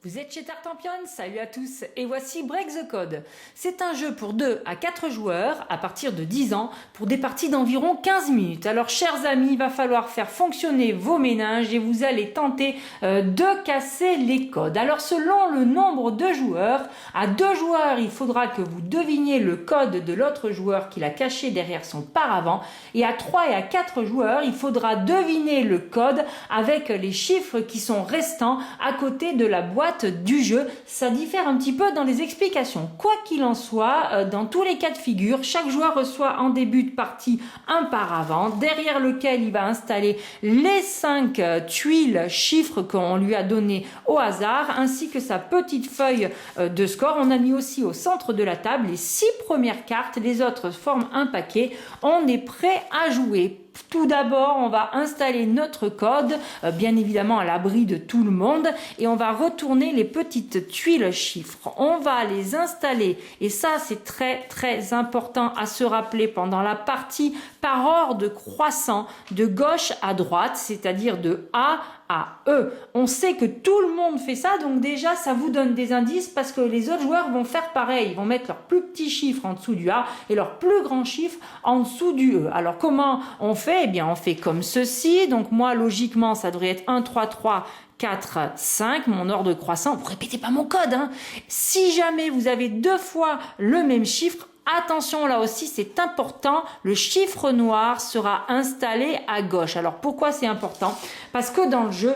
Vous êtes chez Tartampion, salut à tous, et voici Break the Code. C'est un jeu pour 2 à 4 joueurs à partir de 10 ans pour des parties d'environ 15 minutes. Alors chers amis, il va falloir faire fonctionner vos méninges et vous allez tenter de casser les codes. Alors selon le nombre de joueurs, à 2 joueurs il faudra que vous deviniez le code de l'autre joueur qu'il a caché derrière son paravent, et à 3 et à 4 joueurs il faudra deviner le code avec les chiffres qui sont restants à côté de la boîte du jeu. Ça diffère un petit peu dans les explications. Quoi qu'il en soit, dans tous les cas de figure, chaque joueur reçoit en début de partie un paravent derrière lequel il va installer les 5 tuiles chiffres qu'on lui a donné au hasard, ainsi que sa petite feuille de score. On a mis aussi au centre de la table les 6 premières cartes, les autres forment un paquet. On est prêt à jouer. Tout d'abord, on va installer notre code, bien évidemment à l'abri de tout le monde, et on va retourner les petites tuiles chiffres. On va les installer, et ça c'est très important à se rappeler pendant la partie, par ordre croissant, de gauche à droite, c'est-à-dire de A à E. On sait que tout le monde fait ça, donc déjà ça vous donne des indices parce que les autres joueurs vont faire pareil. Ils vont mettre leur plus petit chiffre en dessous du A et leur plus grand chiffre en dessous du E. Alors comment on fait? Eh bien on fait comme ceci. Donc moi logiquement ça devrait être 1, 3, 3, 4, 5, mon ordre croissant. Vous répétez pas mon code, hein. Si jamais vous avez 2 fois le même chiffre, attention, là aussi c'est important, le chiffre noir sera installé à gauche. Alors pourquoi c'est important? Parce que dans le jeu,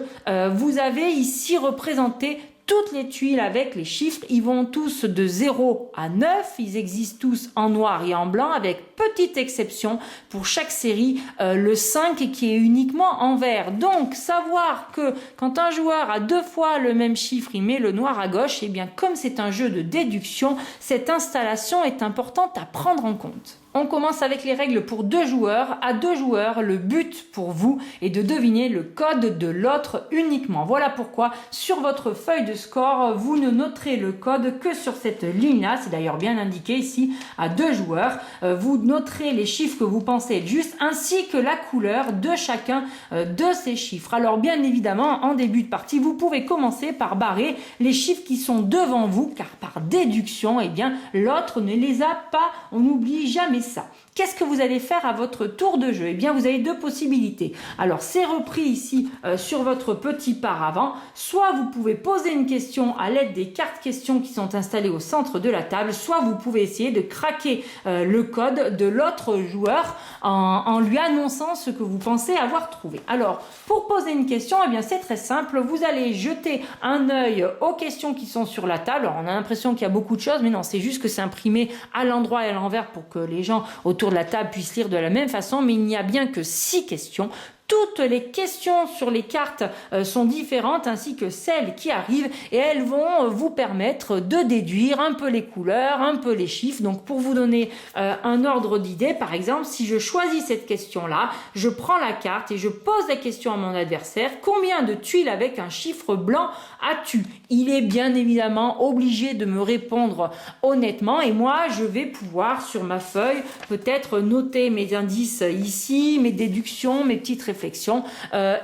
vous avez ici représenté toutes les tuiles avec les chiffres. Ils vont tous de 0 à 9, ils existent tous en noir et en blanc, avec petite exception pour chaque série, le 5 qui est uniquement en vert. Donc savoir que quand un joueur a 2 fois le même chiffre, il met le noir à gauche, et bien comme c'est un jeu de déduction, cette installation est importante à prendre en compte. On commence avec les règles pour 2 joueurs. À 2 joueurs, le but pour vous est de deviner le code de l'autre uniquement. Voilà pourquoi sur votre feuille de score, vous ne noterez le code que sur cette ligne-là. C'est d'ailleurs bien indiqué ici à 2 joueurs. Vous noterez les chiffres que vous pensez être justes ainsi que la couleur de chacun de ces chiffres. Alors bien évidemment, en début de partie, vous pouvez commencer par barrer les chiffres qui sont devant vous, car par déduction, eh bien l'autre ne les a pas. On n'oublie jamais ça. Qu'est-ce que vous allez faire à votre tour de jeu? Eh bien, vous avez 2 possibilités. Alors, c'est repris ici sur votre petit paravent. Soit vous pouvez poser une question à l'aide des cartes questions qui sont installées au centre de la table, soit vous pouvez essayer de craquer le code de l'autre joueur en lui annonçant ce que vous pensez avoir trouvé. Alors, pour poser une question, eh bien, c'est très simple. Vous allez jeter un œil aux questions qui sont sur la table. Alors, on a l'impression qu'il y a beaucoup de choses, mais non, c'est juste que c'est imprimé à l'endroit et à l'envers pour que les gens autour de la table puissent lire de la même façon, mais il n'y a bien que 6 questions. Toutes les questions sur les cartes sont différentes, ainsi que celles qui arrivent, et elles vont vous permettre de déduire un peu les couleurs, un peu les chiffres. Donc pour vous donner un ordre d'idée, par exemple, si je choisis cette question-là, je prends la carte et je pose la question à mon adversaire: combien de tuiles avec un chiffre blanc as-tu? Il est bien évidemment obligé de me répondre honnêtement, et moi je vais pouvoir sur ma feuille peut-être noter mes indices ici, mes déductions, mes petites réflexions,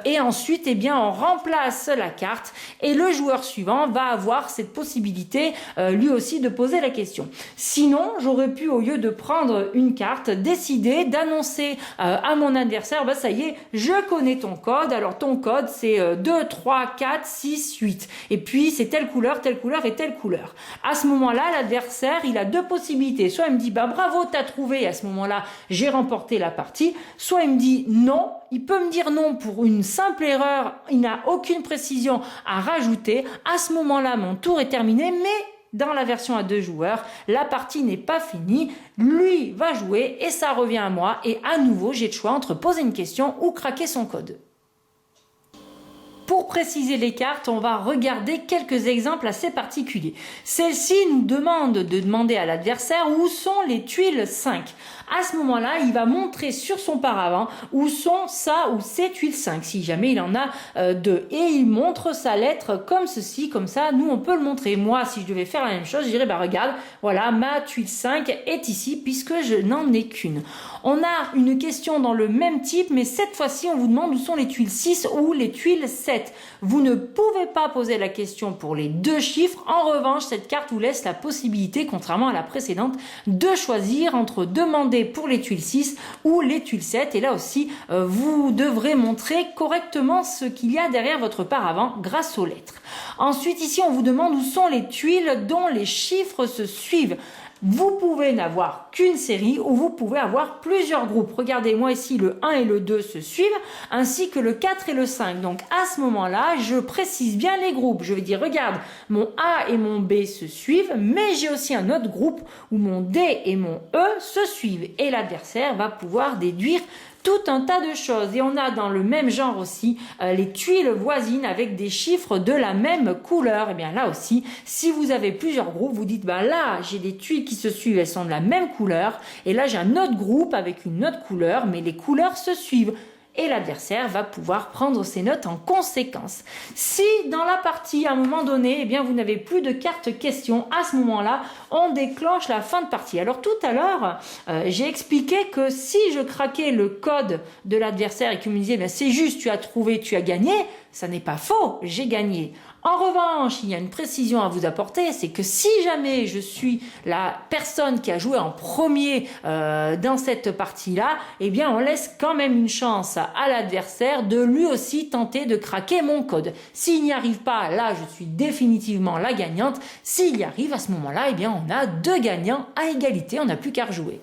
et ensuite eh bien on remplace la carte et le joueur suivant va avoir cette possibilité lui aussi de poser la question. Sinon j'aurais pu, au lieu de prendre une carte, décider d'annoncer à mon adversaire: bah ça y est, je connais ton code. Alors ton code c'est 2, 3, 4, 6, 8, et puis c'est telle couleur et telle couleur. À ce moment-là, l'adversaire il a 2 possibilités: soit il me dit bah bravo, t'as trouvé, et à ce moment-là j'ai remporté la partie, soit il me dit non. Il peut me dire non pour une simple erreur, il n'a aucune précision à rajouter. À ce moment-là, mon tour est terminé, mais dans la version à 2 joueurs, la partie n'est pas finie. Lui va jouer et ça revient à moi, et à nouveau j'ai le choix entre poser une question ou craquer son code. Pour préciser les cartes, on va regarder quelques exemples assez particuliers. Celle-ci nous demande de demander à l'adversaire où sont les tuiles 5. À ce moment-là, il va montrer sur son paravent où sont sa ou ses tuiles 5, si jamais il en a deux. Et il montre sa lettre comme ceci, comme ça, nous on peut le montrer. Moi, si je devais faire la même chose, je dirais, regarde, voilà, ma tuile 5 est ici puisque je n'en ai qu'une. On a une question dans le même type, mais cette fois-ci, on vous demande où sont les tuiles 6 ou les tuiles 7. Vous ne pouvez pas poser la question pour les deux chiffres. En revanche, cette carte vous laisse la possibilité, contrairement à la précédente, de choisir entre demander pour les tuiles 6 ou les tuiles 7. Et là aussi, vous devrez montrer correctement ce qu'il y a derrière votre paravent grâce aux lettres. Ensuite, ici, on vous demande où sont les tuiles dont les chiffres se suivent. Vous pouvez n'avoir qu'une série ou vous pouvez avoir plusieurs groupes. Regardez-moi ici, le 1 et le 2 se suivent, ainsi que le 4 et le 5. Donc à ce moment-là, je précise bien les groupes. Je vais dire, regarde, mon A et mon B se suivent, mais j'ai aussi un autre groupe où mon D et mon E se suivent. Et l'adversaire va pouvoir déduire tout un tas de choses. Et on a dans le même genre aussi les tuiles voisines avec des chiffres de la même couleur. Et bien là aussi, si vous avez plusieurs groupes, vous dites, là j'ai des tuiles qui se suivent, elles sont de la même couleur. Et là j'ai un autre groupe avec une autre couleur, mais les couleurs se suivent. Et l'adversaire va pouvoir prendre ses notes en conséquence. Si dans la partie, à un moment donné, vous n'avez plus de carte question, à ce moment-là, on déclenche la fin de partie. Alors tout à l'heure, j'ai expliqué que si je craquais le code de l'adversaire et qu'il me disait, c'est juste, tu as trouvé, tu as gagné, ça n'est pas faux, j'ai gagné. En revanche, il y a une précision à vous apporter, c'est que si jamais je suis la personne qui a joué en premier dans cette partie-là, on laisse quand même une chance à l'adversaire de lui aussi tenter de craquer mon code. S'il n'y arrive pas, là, je suis définitivement la gagnante. S'il y arrive, à ce moment-là, on a deux gagnants à égalité, on n'a plus qu'à rejouer.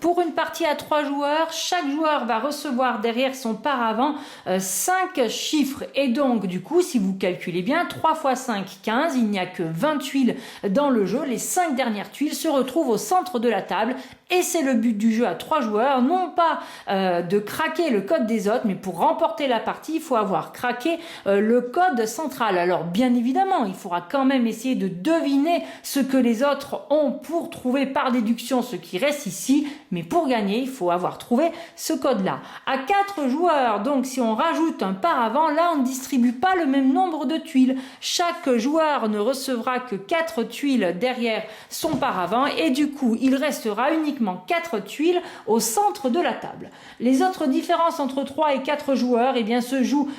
Pour une partie à 3 joueurs, chaque joueur va recevoir derrière son paravent 5 chiffres. Et donc, du coup, si vous calculez bien, 3 x 5, 15, il n'y a que 20 tuiles dans le jeu. Les 5 dernières tuiles se retrouvent au centre de la table. Et c'est le but du jeu à 3 joueurs, non pas de craquer le code des autres, mais pour remporter la partie, il faut avoir craqué le code central. Alors, bien évidemment, il faudra quand même essayer de deviner ce que les autres ont pour trouver par déduction ce qui reste ici. Mais pour gagner, il faut avoir trouvé ce code-là. À 4 joueurs, donc si on rajoute un paravent, là on ne distribue pas le même nombre de tuiles. Chaque joueur ne recevra que 4 tuiles derrière son paravent et du coup, il restera uniquement 4 tuiles au centre de la table. Les autres différences entre 3 et 4 joueurs se jouent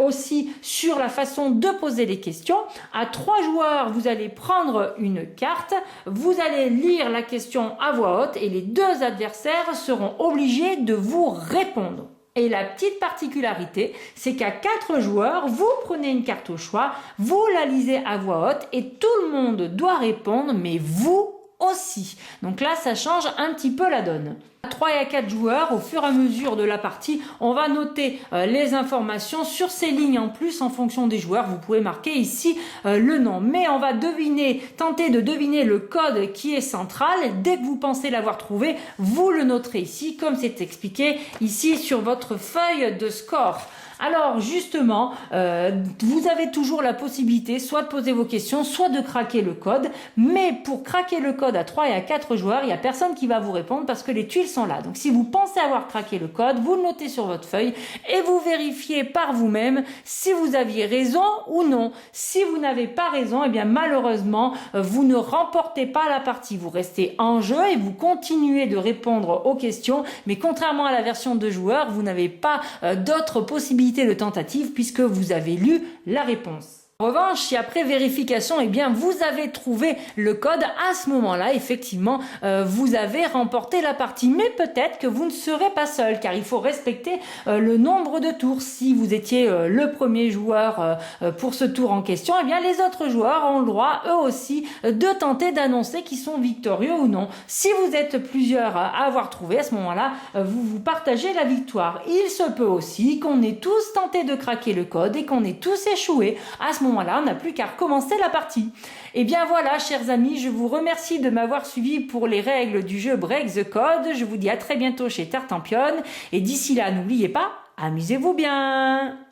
aussi sur la façon de poser les questions. À 3 joueurs, vous allez prendre une carte, vous allez lire la question à voix haute et les deux adversaires seront obligés de vous répondre. Et la petite particularité, c'est qu'à 4 joueurs, vous prenez une carte au choix, vous la lisez à voix haute et tout le monde doit répondre, mais vous aussi. Donc là, ça change un petit peu la donne. À 3 et à 4 joueurs, au fur et à mesure de la partie, on va noter les informations sur ces lignes en plus en fonction des joueurs. Vous pouvez marquer ici le nom. Mais on va tenter de deviner le code qui est central. Dès que vous pensez l'avoir trouvé, vous le noterez ici, comme c'est expliqué ici sur votre feuille de score. Alors justement, vous avez toujours la possibilité soit de poser vos questions, soit de craquer le code. Mais pour craquer le code à 3 et à 4 joueurs, il n'y a personne qui va vous répondre parce que les tuiles sont là. Donc si vous pensez avoir craqué le code, vous le notez sur votre feuille et vous vérifiez par vous-même si vous aviez raison ou non. Si vous n'avez pas raison, malheureusement, vous ne remportez pas la partie. Vous restez en jeu et vous continuez de répondre aux questions. Mais contrairement à la version 2 joueurs, vous n'avez pas d'autres possibilités de tentative puisque vous avez lu la réponse. En revanche, si après vérification, vous avez trouvé le code, à ce moment-là, effectivement, vous avez remporté la partie. Mais peut-être que vous ne serez pas seul, car il faut respecter le nombre de tours. Si vous étiez le premier joueur pour ce tour en question, les autres joueurs ont le droit, eux aussi, de tenter d'annoncer qu'ils sont victorieux ou non. Si vous êtes plusieurs à avoir trouvé, à ce moment-là, vous partagez la victoire. Il se peut aussi qu'on ait tous tenté de craquer le code et qu'on ait tous échoué. À ce moment-là, on n'a plus qu'à recommencer la partie. Et bien voilà, chers amis, je vous remercie de m'avoir suivi pour les règles du jeu Break the Code. Je vous dis à très bientôt chez Tartampion. Et d'ici là, n'oubliez pas, amusez-vous bien!